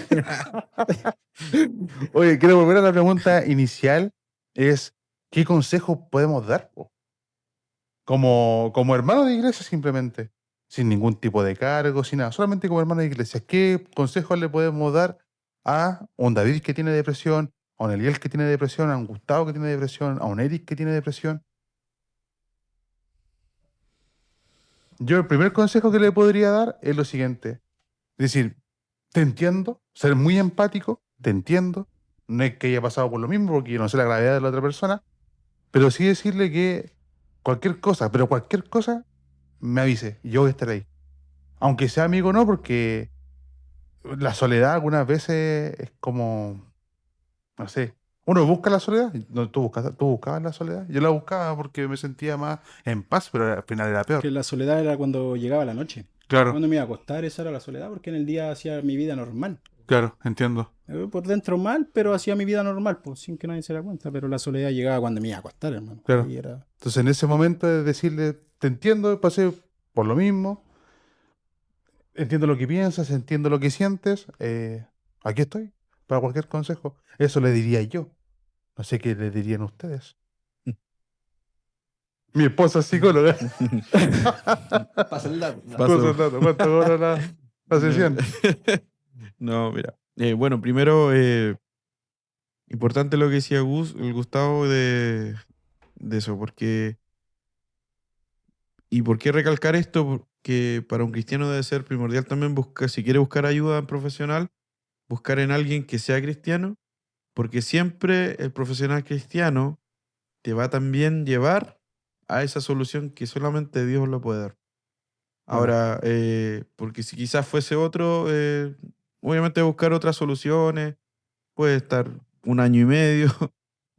Oye, quiero volver a la pregunta inicial. ¿Qué consejo podemos dar, po? Como hermano de iglesia simplemente, sin ningún tipo de cargo, sin nada, solamente como hermano de iglesia. ¿Qué consejos le podemos dar a un David que tiene depresión, a un Eliel que tiene depresión, a un Gustavo que tiene depresión, a un Eric que tiene depresión? Yo el primer consejo que le podría dar es lo siguiente. Es decir, te entiendo, ser muy empático, te entiendo. No es que haya pasado por lo mismo, porque yo no sé la gravedad de la otra persona, pero sí decirle que cualquier cosa, pero cualquier cosa, me avise. Y yo voy a estar ahí. Aunque sea amigo, no, porque la soledad algunas veces es como, no sé, uno busca la soledad. No, tú buscabas la soledad. Yo la buscaba porque me sentía más en paz, pero al final era peor. Que la soledad era cuando llegaba la noche. Claro, Cuando me iba a acostar, esa era la soledad, porque en el día hacía mi vida normal. claro, entiendo. Por dentro mal, pero hacía mi vida normal, pues, sin que nadie se diera cuenta. Pero la soledad llegaba cuando me iba a acostar, hermano. Claro. Y era... Entonces en ese momento de decirle, te entiendo, pasé por lo mismo, entiendo lo que piensas, entiendo lo que sientes, aquí estoy para cualquier consejo. Eso le diría yo. No sé qué le dirían ustedes. Mi esposa es psicóloga. Pasa el dato. No. Paso. ¿Cuánto cobra la sesión? No, mira. Bueno, primero, importante lo que decía el Gustavo de eso, porque... ¿Y por qué recalcar esto? Porque para un cristiano debe ser primordial también buscar, si quiere buscar ayuda profesional, buscar en alguien que sea cristiano, porque siempre el profesional cristiano te va a también llevar a esa solución que solamente Dios lo puede dar. Ahora, porque si quizás fuese otro, obviamente buscar otras soluciones, puede estar 1 año y medio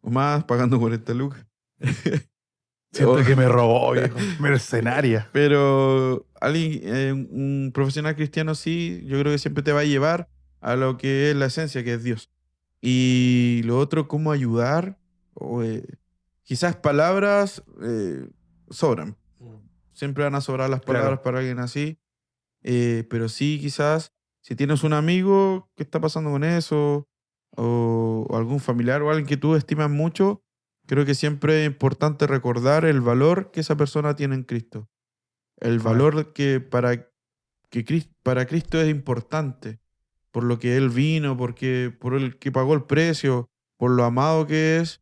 o más pagando 40 lucas. Siempre que me robó, viejo. Mercenaria. Pero alguien, un profesional cristiano sí, yo creo que siempre te va a llevar a lo que es la esencia, que es Dios. Y lo otro, cómo ayudar, o, quizás palabras sobran. Siempre van a sobrar las palabras Claro. para alguien así. Pero sí, quizás, si tienes un amigo que está pasando con eso, o algún familiar o alguien que tú estimas mucho, creo que siempre es importante recordar el valor que esa persona tiene en Cristo. El valor que para Cristo es importante, por lo que Él vino, por el que pagó el precio, por lo amado que es,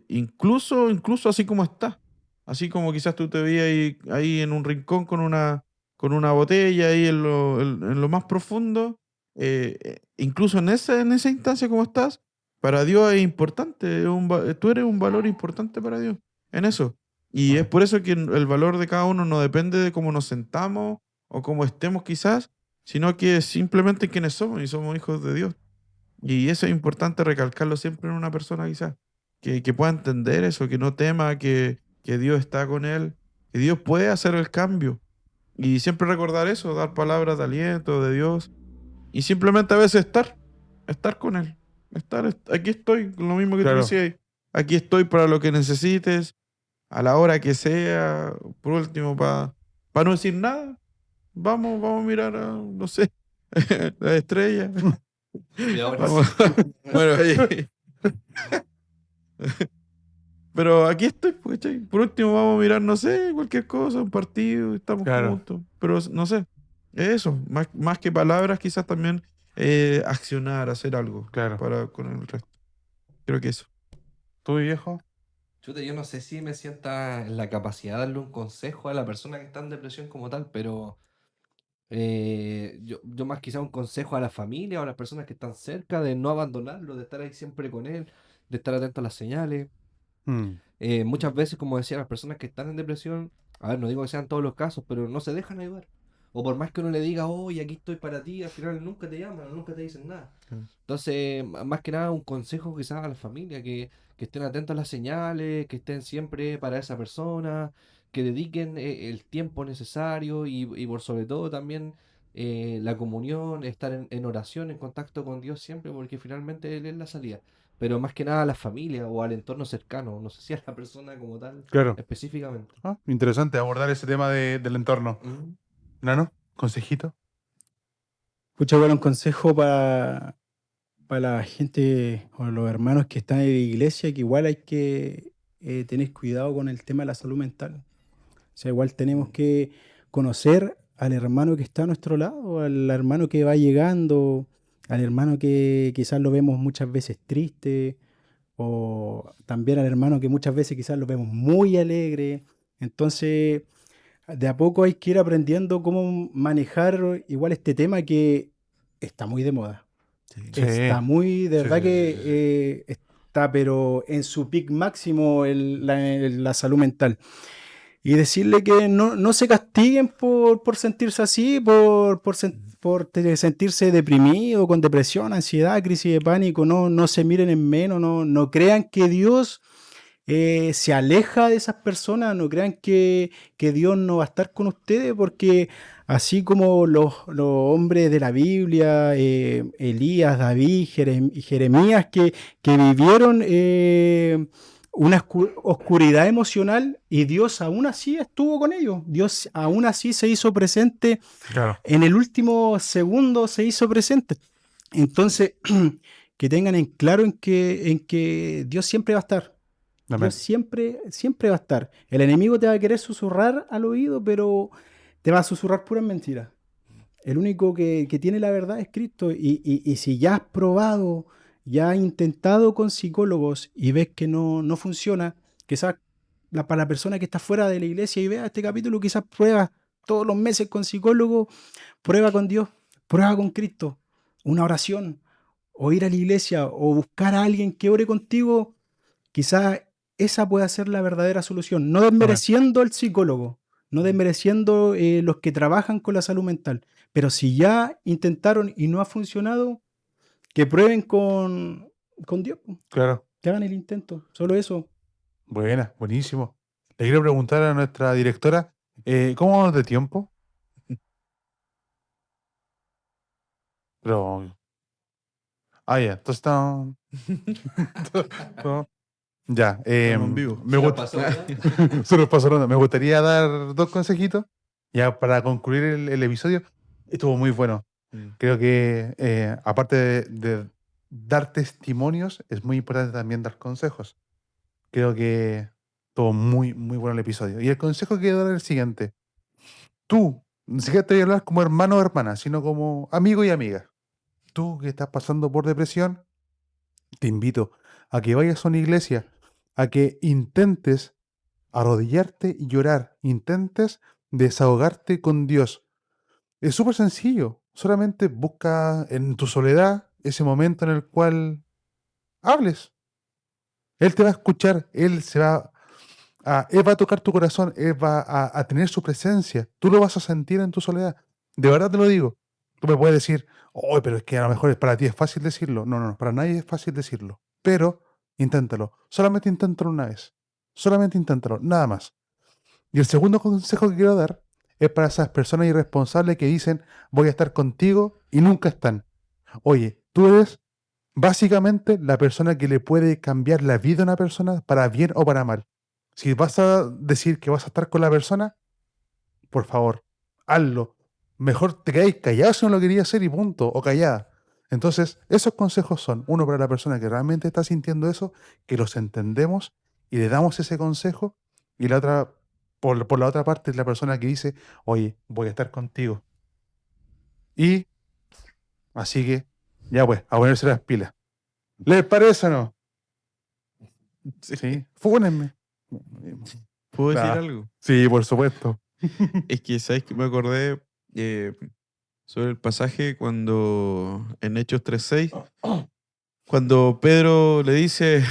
incluso así como está. Así como quizás tú te veías ahí en un rincón con una botella ahí en lo más profundo, incluso en esa instancia como estás, para Dios es importante, tú eres un valor importante para Dios en eso. Y es por eso que el valor de cada uno no depende de cómo nos sentamos o cómo estemos quizás, sino que simplemente quiénes somos y somos hijos de Dios. Y eso es importante recalcarlo siempre en una persona quizás, que pueda entender eso, que no tema que Dios está con él, que Dios puede hacer el cambio. Y siempre recordar eso, dar palabras de aliento de Dios y simplemente a veces estar con Él. Aquí estoy, lo mismo que tú Claro. decías, aquí estoy para lo que necesites, a la hora que sea, por último, para no decir nada. Vamos a mirar, no sé, las estrellas. Y ahora Vamos. Bueno, ahí. Pero aquí estoy, ¿cachai? Por último, vamos a mirar, no sé, cualquier cosa, un partido, estamos Claro. juntos. Pero no sé, eso, más que palabras, quizás también accionar, hacer algo Claro. con el resto. Creo que eso. ¿Tú, viejo? Chuta, yo no sé si me sienta en la capacidad de darle un consejo a la persona que está en depresión como tal, pero yo más quizá un consejo a la familia o a las personas que están cerca de no abandonarlo, de estar ahí siempre con él, de estar atento a las señales. Muchas veces, como decía, las personas que están en depresión, a ver, no digo que sean todos los casos, pero no se dejan ayudar. O por más que uno le diga, oye, aquí estoy para ti, al final nunca te llaman, nunca te dicen nada. Entonces, más que nada, un consejo quizás a la familia, que estén atentos a las señales, que estén siempre para esa persona, que dediquen el tiempo necesario y por sobre todo también la comunión, estar en oración, en contacto con Dios siempre, porque finalmente Él es la salida. Pero más que nada a la familia o al entorno cercano, no sé si a la persona como tal Claro. específicamente. Interesante abordar ese tema del entorno. Mm. ¿Nano? ¿Consejito? Pucha, bueno, un consejo para la gente o los hermanos que están en la iglesia, que igual hay que tener cuidado con el tema de la salud mental. O sea, igual tenemos que conocer al hermano que está a nuestro lado, al hermano que va llegando, al hermano que quizás lo vemos muchas veces triste, o también al hermano que muchas veces quizás lo vemos muy alegre. Entonces, de a poco hay que ir aprendiendo cómo manejar igual este tema que está muy de moda. Sí. Sí. Está muy, de Sí, verdad sí, que sí, sí. está, pero en su pic máximo la salud mental. y decirle que no se castiguen por sentirse así, sentirse deprimido, con depresión, ansiedad, crisis de pánico. No se miren en menos, no crean que Dios se aleja de esas personas, no crean que Dios no va a estar con ustedes, porque así como los hombres de la Biblia, Elías, David, Jeremías, que vivieron una oscuridad emocional, y Dios aún así estuvo con ellos, Dios aún así se hizo presente, Claro. en el último segundo se hizo presente. Entonces, que tengan en claro en que Dios siempre va a estar. Amén. Dios siempre va a estar. El enemigo te va a querer susurrar al oído, pero te va a susurrar puras mentiras. El único que tiene la verdad es Cristo. Y si ya has probado, ya has intentado con psicólogos y ves que no funciona, quizás para la persona que está fuera de la iglesia y vea este capítulo, quizás prueba todos los meses con psicólogo, prueba con Dios, prueba con Cristo, una oración, o ir a la iglesia, o buscar a alguien que ore contigo. Quizás esa pueda ser la verdadera solución, no desmereciendo al psicólogo, no desmereciendo los que trabajan con la salud mental, pero si ya intentaron y no ha funcionado, que prueben con Dios, Claro. que hagan el intento, solo eso. Buena, buenísimo. Le quiero preguntar a nuestra directora, ¿cómo vamos de tiempo? Pero... ya, entonces está... Ya, Estamos en vivo. me gusta... Se nos pasó la onda. Me gustaría dar 2 consejitos ya para concluir el episodio. Estuvo muy bueno. Creo que aparte de dar testimonios, es muy importante también dar consejos. Creo que estuvo muy, muy bueno el episodio. Y el consejo que quiero dar es el siguiente. Tú, ni siquiera te voy a hablar como hermano o hermana, sino como amigo y amiga. Tú que estás pasando por depresión, te invito a que vayas a una iglesia, a que intentes arrodillarte y llorar, intentes desahogarte con Dios. Es súper sencillo, solamente busca en tu soledad ese momento en el cual hables. Él te va a escuchar, él va a tocar tu corazón, él va a tener su presencia, tú lo vas a sentir en tu soledad. De verdad te lo digo. Tú me puedes decir, oh, pero es que a lo mejor para ti es fácil decirlo. No, para nadie es fácil decirlo. Pero inténtalo, solamente inténtalo una vez. Solamente inténtalo, nada más. Y el segundo consejo que quiero dar es para esas personas irresponsables que dicen, voy a estar contigo y nunca están. Oye, tú eres básicamente la persona que le puede cambiar la vida a una persona para bien o para mal. Si vas a decir que vas a estar con la persona, por favor, hazlo. Mejor te quedáis callado si no lo querías hacer y punto, o callada. Entonces, esos consejos son, uno para la persona que realmente está sintiendo eso, que los entendemos y le damos ese consejo, y la otra, por la otra parte, es la persona que dice, oye, voy a estar contigo. Y, así que, ya pues, a ponerse las pilas. ¿Les parece o no? Sí, fúnenme. ¿Puedo decir Ah, algo? Sí, por supuesto. Es que, ¿sabes qué? Me acordé sobre el pasaje cuando en Hechos 3:6, cuando Pedro le dice,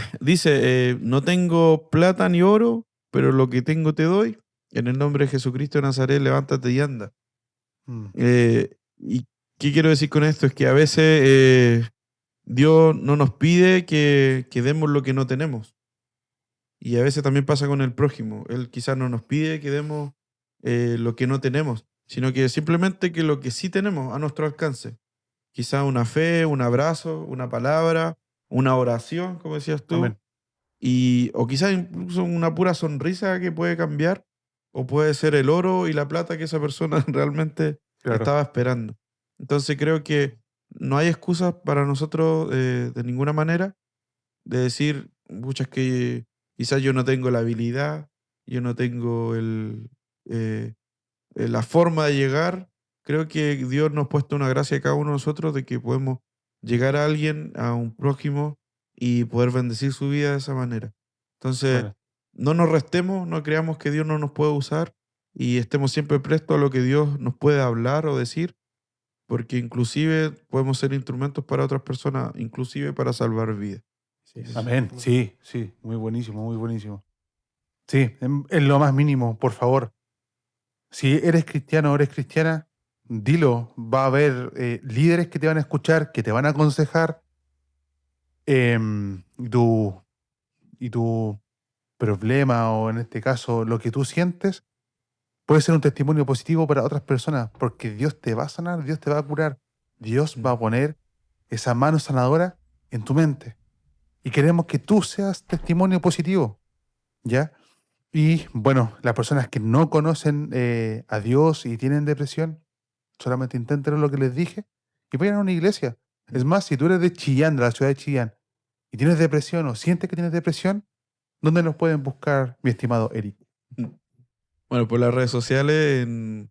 no tengo plata ni oro, pero lo que tengo te doy. En el nombre de Jesucristo de Nazaret, levántate y anda. Mm, ¿Y qué quiero decir con esto? Es que a veces Dios no nos pide que demos lo que no tenemos. Y a veces también pasa con el prójimo. Él quizás no nos pide que demos lo que no tenemos, sino que simplemente que lo que sí tenemos a nuestro alcance. Quizás una fe, un abrazo, una palabra, una oración, como decías tú, amén. o quizás incluso una pura sonrisa que puede cambiar, o puede ser el oro y la plata que esa persona realmente Claro. estaba esperando. Entonces creo que no hay excusas para nosotros de ninguna manera de decir, muchas que quizás yo no tengo la habilidad, yo no tengo la forma de llegar. Creo que Dios nos ha puesto una gracia a cada uno de nosotros de que podemos llegar a alguien, a un prójimo, y poder bendecir su vida de esa manera. Entonces, Amén. no nos restemos, no creamos que Dios no nos puede usar y estemos siempre prestos a lo que Dios nos puede hablar o decir, porque inclusive podemos ser instrumentos para otras personas, inclusive para salvar vidas. Sí, Amén. Sí, muy buenísimo, muy buenísimo. Sí, en lo más mínimo, por favor. Si eres cristiano o eres cristiana, dilo. Va a haber líderes que te van a escuchar, que te van a aconsejar. Y tu problema, o en este caso, lo que tú sientes, puede ser un testimonio positivo para otras personas, porque Dios te va a sanar, Dios te va a curar. Dios va a poner esa mano sanadora en tu mente. Y queremos que tú seas testimonio positivo, ¿ya? Y bueno, las personas que no conocen a Dios y tienen depresión, solamente intenten lo que les dije y vayan a una iglesia. Es más, si tú eres de Chillán, de la ciudad de Chillán, y tienes depresión o sientes que tienes depresión, ¿dónde nos pueden buscar, mi estimado Eric? Bueno, por las redes sociales en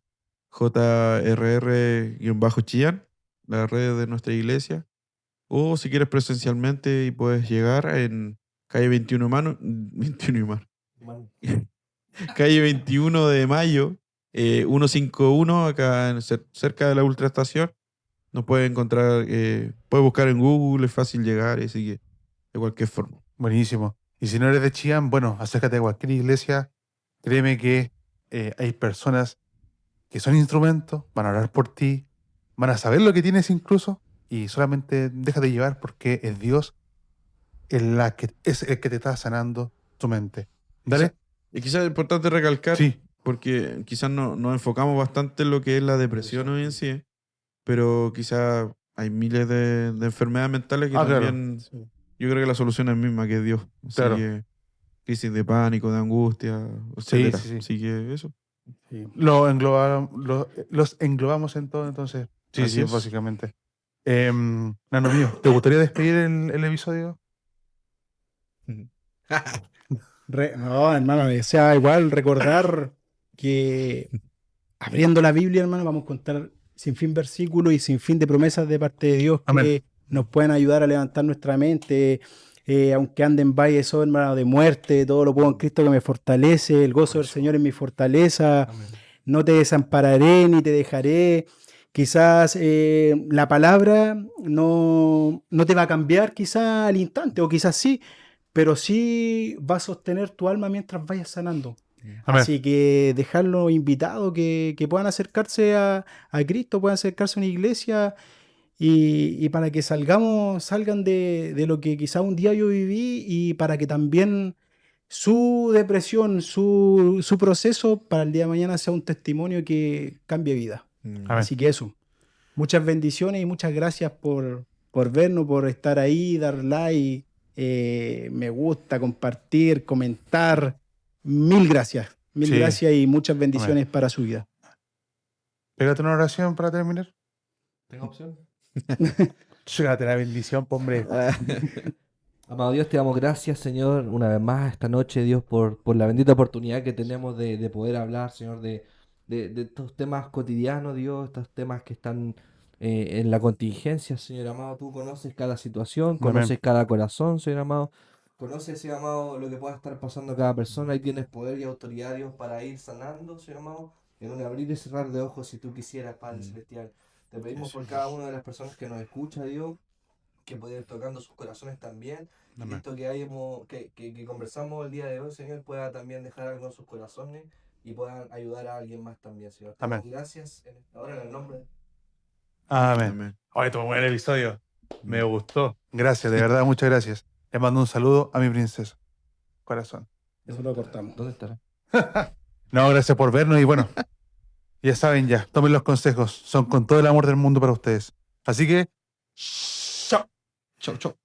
JRR-Chillán, las redes de nuestra iglesia. O si quieres presencialmente y puedes llegar en calle 21 de Mano, 21 de Mano. Calle 21 de Mayo, 151, acá cerca de la Ultraestación. Nos puedes encontrar, puedes buscar en Google, es fácil llegar, así que de cualquier forma. Buenísimo. Y si no eres de Chillán, bueno, acércate a cualquier iglesia. Créeme que hay personas que son instrumentos, van a orar por ti, van a saber lo que tienes incluso, y solamente déjate llevar porque es Dios es el que te está sanando tu mente. Dale. Y quizás es importante recalcar, Sí, porque quizás nos enfocamos bastante en lo que es la depresión hoy en sí, pero quizás hay miles de enfermedades mentales que claro. también yo creo que la solución es misma, que es Dios. Así Claro. que crisis de pánico, de angustia, etcétera. Sí. Así que eso. Sí. Los englobamos en todo, entonces. Sí, Así es. básicamente. Nano mío, ¿te gustaría despedir el episodio? No, hermano, o sea, igual recordar que abriendo la Biblia, hermano, vamos a contar sin fin versículos y sin fin de promesas de parte de Dios que Amén. nos pueden ayudar a levantar nuestra mente. Aunque ande en valle, eso, hermano, de muerte, todo lo puedo en Cristo que me fortalece, el gozo del Señor es mi fortaleza. Amén. No te desampararé ni te dejaré. Quizás la palabra no te va a cambiar quizás al instante, o quizás sí, pero sí va a sostener tu alma mientras vayas sanando. Amén. Así que dejarlos invitados que puedan acercarse a Cristo, puedan acercarse a una iglesia y para que salgan de lo que quizá un día yo viví, y para que también su depresión, su proceso para el día de mañana sea un testimonio que cambie vida. Amén. Así que eso, muchas bendiciones y muchas gracias por vernos, por estar ahí, dar like, me gusta, compartir, comentar. Mil gracias Sí. gracias y muchas bendiciones para su vida. Pégate una oración para terminar. ¿Tengo opción? Chégate la bendición, po, hombre. Amado Dios, te damos gracias, Señor, una vez más esta noche, Dios, por la bendita oportunidad que tenemos de poder hablar, Señor, de estos temas cotidianos, Dios, estos temas que están en la contingencia, Señor amado. Tú conoces cada situación, Amén. conoces cada corazón, Señor amado. Conoces, Señor amado, lo que pueda estar pasando a cada persona, y tienes poder y autoridad, Dios, para ir sanando, Señor amado, en un abrir y cerrar de ojos, si tú quisieras, Padre Celestial. Te pedimos por cada una de las personas que nos escucha, Dios, que pueda ir tocando sus corazones también. Amén. Y esto que conversamos el día de hoy, Señor, pueda también dejar algo en sus corazones y puedan ayudar a alguien más también, Señor. Te Amén. damos gracias en esta hora, en el nombre de... Amén. Oye, estuvo buen el episodio. Me gustó. Gracias, de verdad, muchas gracias. Le mando un saludo a mi princesa. Corazón. Eso lo cortamos. ¿Dónde estará? No, gracias por vernos y bueno, ya saben ya, tomen los consejos. Son con todo el amor del mundo para ustedes. Así que, chao. Chau, chau.